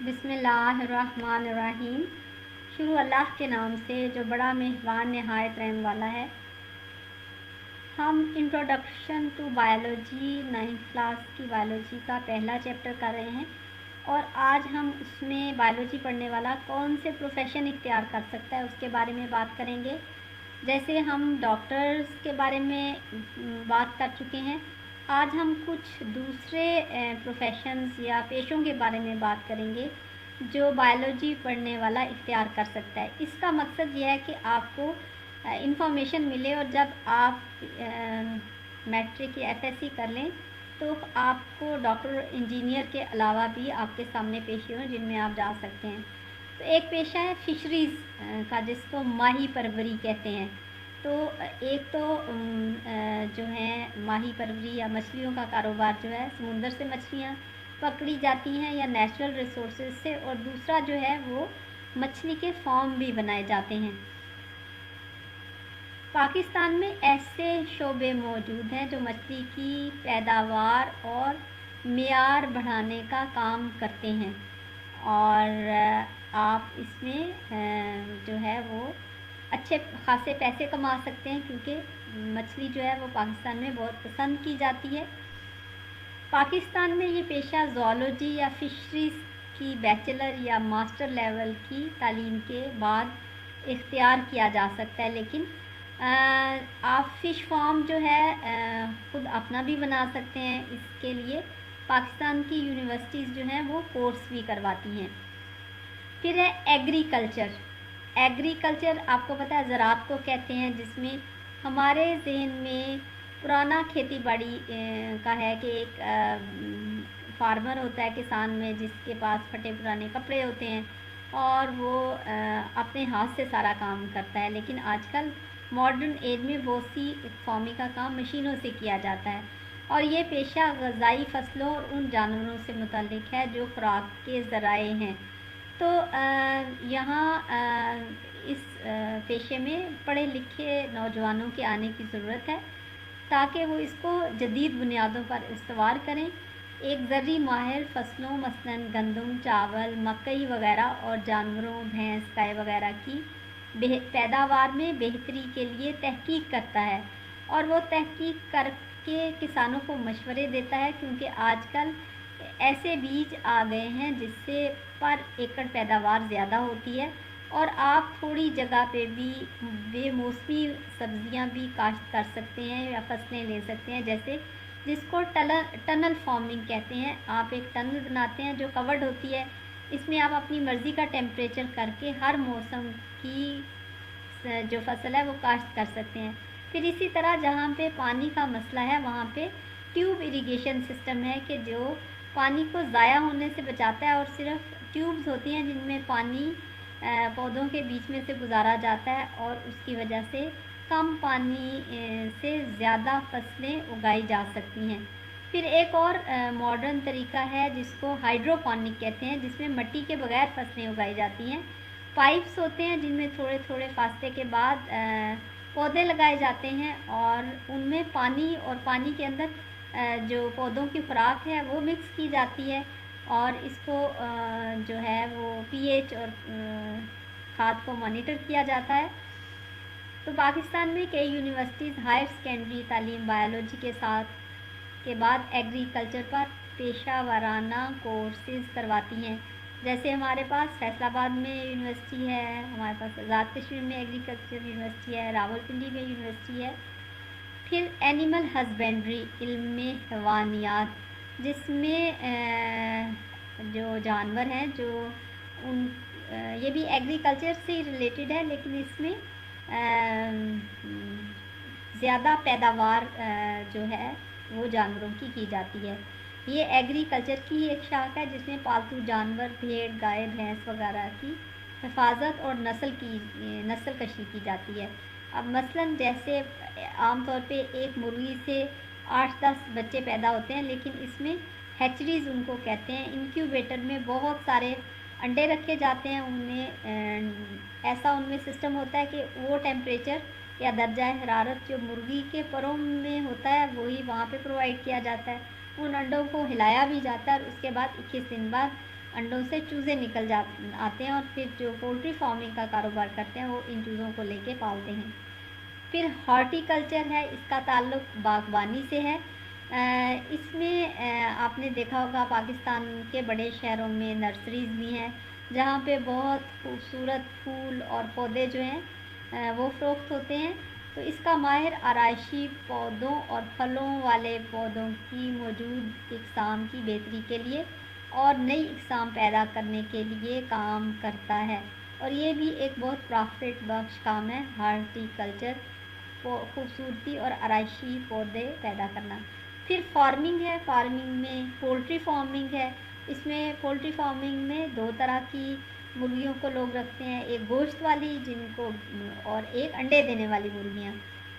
بسم اللہ الرحمن الرحیم۔ شروع اللہ کے نام سے جو بڑا مہربان نہایت رحم والا ہے۔ ہم introduction to biology 9th class کی بایولوجی کا پہلا چیپٹر کر رہے ہیں، اور آج ہم اس میں بایولوجی پڑھنے والا کون سے پروفیشن اختیار کر سکتا ہے اس کے بارے میں بات کریں گے۔ جیسے ہم ڈاکٹرز کے بارے میں بات کر چکے ہیں، آج ہم کچھ دوسرے پروفیشنز یا پیشوں کے بارے میں بات کریں گے جو بایولوجی پڑھنے والا اختیار کر سکتا ہے۔ اس کا مقصد یہ ہے کہ آپ کو انفارمیشن ملے، اور جب آپ میٹرک یا ایف ایس سی کر لیں تو آپ کو ڈاکٹر انجینئر کے علاوہ بھی آپ کے سامنے پیشے ہوں جن میں آپ جا سکتے ہیں۔ تو ایک پیشہ ہے فشریز کا، جس کو ماہی پروری کہتے ہیں۔ تو ایک تو جو ہے ماہی پروری یا مچھلیوں کا کاروبار جو ہے، سمندر سے مچھلیاں پکڑی جاتی ہیں یا نیچرل ریسورسز سے، اور دوسرا جو ہے وہ مچھلی کے فارم بھی بنائے جاتے ہیں۔ پاکستان میں ایسے شعبے موجود ہیں جو مچھلی کی پیداوار اور معیار بڑھانے کا کام کرتے ہیں، اور آپ اس میں جو ہے وہ اچھے خاصے پیسے کما سکتے ہیں، کیونکہ مچھلی جو ہے وہ پاکستان میں بہت پسند کی جاتی ہے۔ پاکستان میں یہ پیشہ زوالوجی یا فشریز کی بیچلر یا ماسٹر لیول کی تعلیم کے بعد اختیار کیا جا سکتا ہے، لیکن آپ فش فارم جو ہے خود اپنا بھی بنا سکتے ہیں۔ اس کے لیے پاکستان کی یونیورسٹیز جو ہیں وہ کورس بھی کرواتی ہیں۔ پھر ہے ایگریکلچر۔ ایگریکلچر آپ کو پتہ ہے زراعت کو کہتے ہیں، جس میں ہمارے ذہن میں پرانا کھیتی باڑی کا ہے کہ ایک فارمر ہوتا ہے کسان میں، جس کے پاس پھٹے پرانے کپڑے ہوتے ہیں اور وہ اپنے ہاتھ سے سارا کام کرتا ہے، لیکن آج کل ماڈرن ایج میں وہ سی فارمنگ کا کام مشینوں سے کیا جاتا ہے، اور یہ پیشہ غذائی فصلوں اور ان جانوروں سے متعلق ہے جو خوراک کے ذرائع ہیں۔ تو یہاں اس پیشے میں پڑھے لکھے نوجوانوں کے آنے کی ضرورت ہے تاکہ وہ اس کو جدید بنیادوں پر استوار کریں۔ ایک زرعی ماہر فصلوں مثلاً گندم، چاول، مکئی وغیرہ اور جانوروں بھینس گائے وغیرہ کی پیداوار میں بہتری کے لیے تحقیق کرتا ہے، اور وہ تحقیق کر کے کسانوں کو مشورے دیتا ہے، کیونکہ آج کل ایسے بیج آ گئے ہیں جس سے پر ایکڑ پیداوار زیادہ ہوتی ہے، اور آپ تھوڑی جگہ پہ بھی بے موسمی سبزیاں بھی کاشت کر سکتے ہیں یا فصلیں لے سکتے ہیں، جیسے جس کو ٹنل فارمنگ کہتے ہیں۔ آپ ایک ٹنل بناتے ہیں جو کورڈ ہوتی ہے، اس میں آپ اپنی مرضی کا ٹیمپریچر کر کے ہر موسم کی جو فصل ہے وہ کاشت کر سکتے ہیں۔ پھر اسی طرح جہاں پہ پانی کا مسئلہ ہے وہاں پہ ٹیوب اریگیشن سسٹم ہے کہ جو پانی کو ضائع ہونے سے بچاتا ہے، اور صرف ٹیوبز ہوتی ہیں جن میں پانی پودوں کے بیچ میں سے گزارا جاتا ہے، اور اس کی وجہ سے کم پانی سے زیادہ فصلیں اگائی جا سکتی ہیں۔ پھر ایک اور ماڈرن طریقہ ہے جس کو ہائیڈروپونک کہتے ہیں، جس میں مٹی کے بغیر فصلیں اگائی جاتی ہیں۔ پائپس ہوتے ہیں جن میں تھوڑے تھوڑے فاصلے کے بعد پودے لگائے جاتے ہیں، اور ان میں پانی اور پانی کے اندر جو پودوں کی خوراک ہے وہ مکس کی جاتی ہے، اور اس کو جو ہے وہ پی ایچ اور کھاد کو مانیٹر کیا جاتا ہے۔ تو پاکستان میں کئی یونیورسٹیز ہائر سیکنڈری تعلیم بایولوجی کے بعد ایگریکلچر پر پیشہ ورانہ کورسز کرواتی ہیں، جیسے ہمارے پاس فیصل آباد میں یونیورسٹی ہے، ہمارے پاس آزاد کشمیر میں ایگریکلچر یونیورسٹی ہے، راولپنڈی میں یونیورسٹی ہے۔ پھر اینیمل ہسبینڈری، علم حیوانیات، جس میں جو جانور ہیں جو یہ بھی ایگریکلچر سے ریلیٹڈ ہے، لیکن اس میں زیادہ پیداوار جو ہے وہ جانوروں کی جاتی ہے۔ یہ ایگریکلچر کی ایک شاخ ہے جس میں پالتو جانور بھیڑ، گائے، بھینس وغیرہ کی حفاظت اور نسل کشی کی جاتی ہے۔ اب مثلاً جیسے عام طور پہ ایک مرغی سے 8-10 بچے پیدا ہوتے ہیں، لیکن اس میں ہیچریز ان کو کہتے ہیں۔ انکیوبیٹر میں بہت سارے انڈے رکھے جاتے ہیں، ایسا ان میں سسٹم ہوتا ہے کہ وہ ٹیمپریچر یا درجہ حرارت جو مرغی کے پروں میں ہوتا ہے وہی وہاں پہ پرووائڈ کیا جاتا ہے۔ ان انڈوں کو ہلایا بھی جاتا ہے، اور اس کے بعد 21 دن بعد انڈوں سے چوزے نکل آتے ہیں اور پھر جو پولٹری فارمنگ کا کاروبار کرتے ہیں وہ ان چوزوں کو لے کے پالتے ہیں۔ پھر ہارٹی کلچر ہے، اس کا تعلق باغبانی سے ہے۔ اس میں آپ نے دیکھا ہوگا پاکستان کے بڑے شہروں میں نرسریز بھی ہیں جہاں پہ بہت خوبصورت پھول اور پودے جو ہیں وہ فروخت ہوتے ہیں۔ تو اس کا ماہر آرائشی پودوں اور پھلوں والے پودوں کی موجود اقسام کی بہتری کے لیے اور نئی اقسام پیدا کرنے کے لیے کام کرتا ہے، اور یہ بھی ایک بہت پرافٹ بخش کام ہے، ہارٹی کلچر، خوبصورتی اور آرائشی پودے پیدا کرنا۔ پھر فارمنگ ہے، فارمنگ میں پولٹری فارمنگ ہے۔ اس میں پولٹری فارمنگ میں دو طرح کی مرغیوں کو لوگ رکھتے ہیں، ایک گوشت والی جن کو اور ایک انڈے دینے والی مرغیاں۔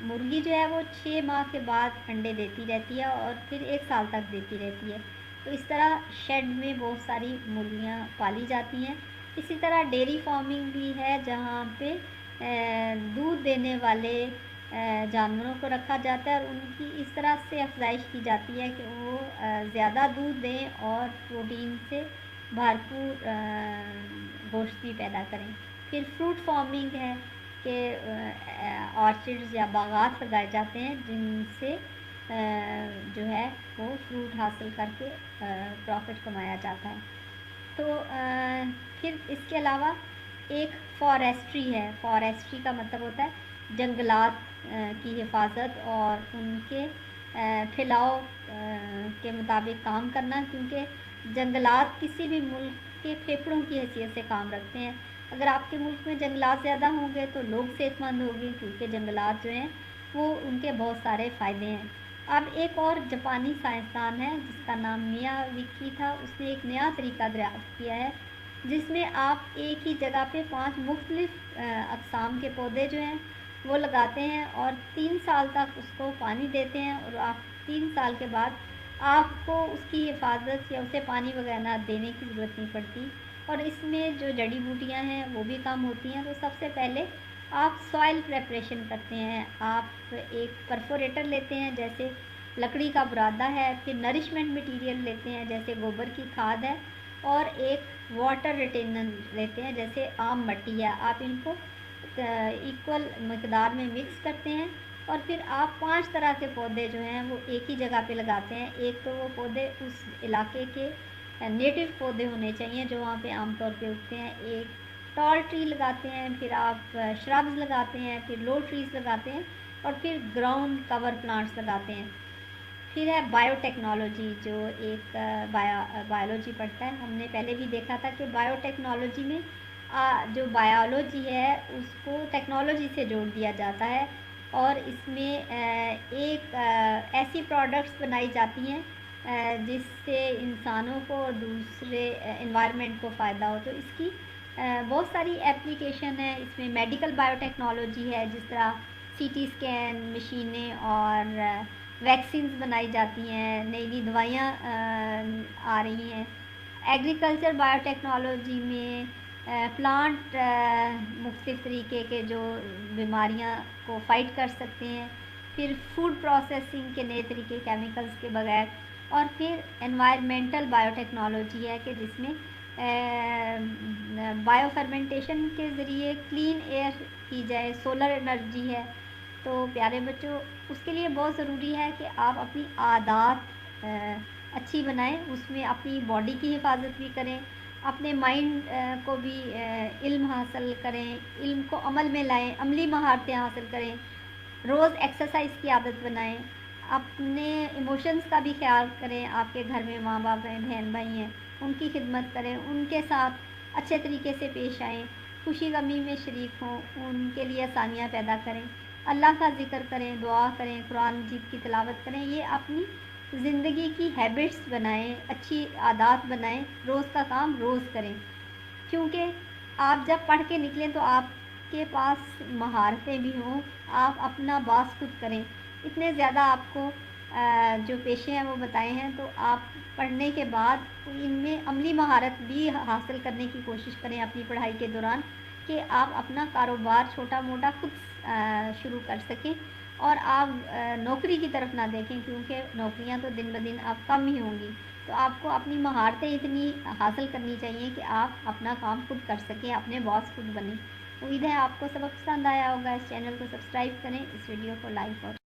مرغی جو ہے وہ 6 ماہ کے بعد انڈے دیتی رہتی ہے اور پھر 1 سال تک دیتی رہتی ہے۔ تو اس طرح شیڈ میں بہت ساری مرغیاں پالی جاتی ہیں۔ اسی طرح ڈیری فارمنگ بھی ہے جہاں پہ دودھ دینے والے جانوروں کو رکھا جاتا ہے اور ان کی اس طرح سے افزائش کی جاتی ہے کہ وہ زیادہ دودھ دیں اور پروٹین سے بھرپور گوشت بھی پیدا کریں۔ پھر فروٹ فارمنگ ہے کہ آرچڈز یا باغات لگائے جاتے ہیں جن سے جو ہے وہ فروٹ حاصل کر کے پروفٹ کمایا جاتا ہے۔ تو پھر اس کے علاوہ ایک فارسٹری ہے۔ فارسٹری کا مطلب ہوتا ہے جنگلات کی حفاظت اور ان کے پھیلاؤ کے مطابق کام کرنا، کیونکہ جنگلات کسی بھی ملک کے پھیپھڑوں کی حیثیت سے کام رکھتے ہیں۔ اگر آپ کے ملک میں جنگلات زیادہ ہوں گے تو لوگ صحت مند ہوں گے، کیونکہ جنگلات جو ہیں وہ ان کے بہت سارے فائدے ہیں۔ اب ایک اور جاپانی سائنسدان ہے جس کا نام میاواکی تھا، اس نے ایک نیا طریقہ دریافت کیا ہے جس میں آپ ایک ہی جگہ پہ 5 مختلف اقسام کے پودے جو ہیں وہ لگاتے ہیں اور 3 سال تک اس کو پانی دیتے ہیں، اور آپ 3 سال کے بعد آپ کو اس کی حفاظت یا اسے پانی وغیرہ دینے کی ضرورت نہیں پڑتی، اور اس میں جو جڑی بوٹیاں ہیں وہ بھی کم ہوتی ہیں۔ تو سب سے پہلے آپ سوائل پریپریشن کرتے ہیں، آپ ایک پرفوریٹر لیتے ہیں جیسے لکڑی کا برادہ ہے، پھر نرشمنٹ مٹیریل لیتے ہیں جیسے گوبر کی کھاد ہے، اور ایک واٹر ریٹینر لیتے ہیں جیسے عام مٹی ہے۔ آپ ان کو ایکول مقدار میں مکس کرتے ہیں اور پھر آپ 5 طرح کے پودے جو ہیں وہ ایک ہی جگہ پہ لگاتے ہیں۔ ایک تو وہ پودے اس علاقے کے نیٹو پودے ہونے چاہیے جو وہاں پہ عام طور پہ اگتے ہیں۔ ایک ٹال ٹری لگاتے ہیں، پھر آپ شربز لگاتے ہیں، پھر لو ٹریز لگاتے ہیں، اور پھر گراؤنڈ کور پلانٹس لگاتے ہیں۔ پھر ہے بائیو ٹیکنالوجی، جو ایک بایولوجی پڑھتا ہے۔ ہم نے پہلے بھی دیکھا تھا کہ بائیو ٹیکنالوجی میں جو بایولوجی ہے اس کو ٹیکنالوجی سے جوڑ دیا جاتا ہے، اور اس میں ایک ایسی پروڈکٹس بنائی جاتی ہیں جس سے انسانوں کو اور دوسرے انوائرمنٹ کو فائدہ ہو۔ تو اس کی بہت ساری اپلیکیشن ہے۔ اس میں میڈیکل بائیو ٹیکنالوجی ہے، جس طرح سی ٹی اسکین مشینیں اور ویکسینز بنائی جاتی ہیں، نئی نئی دوائیاں آ رہی ہیں۔ ایگریکلچر بائیو ٹیکنالوجی میں پلانٹ مختلف طریقے کے جو بیماریاں کو فائٹ کر سکتے ہیں، پھر فوڈ پروسیسنگ کے نئے طریقے کیمیکلز کے بغیر، اور پھر انوائرمنٹل بائیو ٹیکنالوجی ہے کہ جس میں بائیو فرمنٹیشن کے ذریعے کلین ایئر کی جائے، سولر انرجی ہے۔ تو پیارے بچوں، اس کے لیے بہت ضروری ہے کہ آپ اپنی عادات اچھی بنائیں، اس میں اپنی باڈی کی حفاظت بھی کریں، اپنے مائنڈ کو بھی علم حاصل کریں، علم کو عمل میں لائیں، عملی مہارتیں حاصل کریں، روز ایکسرسائز کی عادت بنائیں، اپنے ایموشنز کا بھی خیال کریں۔ آپ کے گھر میں ماں باپ ہیں، بہن بھائی ہیں، ان کی خدمت کریں، ان کے ساتھ اچھے طریقے سے پیش آئیں، خوشی غمی میں شریک ہوں، ان کے لیے آسانیاں پیدا کریں، اللہ کا ذکر کریں، دعا کریں، قرآن مجید کی تلاوت کریں۔ یہ اپنی زندگی کی ہیبٹس بنائیں، اچھی عادات بنائیں، روز کا کام روز کریں، کیونکہ آپ جب پڑھ کے نکلیں تو آپ کے پاس مہارتیں بھی ہوں، آپ اپنا باس خود کریں۔ اتنے زیادہ آپ کو جو پیشے ہیں وہ بتائے ہیں، تو آپ پڑھنے کے بعد ان میں عملی مہارت بھی حاصل کرنے کی کوشش کریں اپنی پڑھائی کے دوران، کہ آپ اپنا کاروبار چھوٹا موٹا خود شروع کر سکیں، اور آپ نوکری کی طرف نہ دیکھیں، کیونکہ نوکریاں تو دن بدن اب کم ہی ہوں گی۔ تو تو آپ کو اپنی مہارتیں اتنی حاصل کرنی چاہیے کہ آپ اپنا کام خود کر سکیں، اپنے باس خود بنیں۔ امید ہے آپ کو سبق پسند آیا ہوگا۔ اس چینل کو سبسکرائب کریں، اس ویڈیو کو لائک اور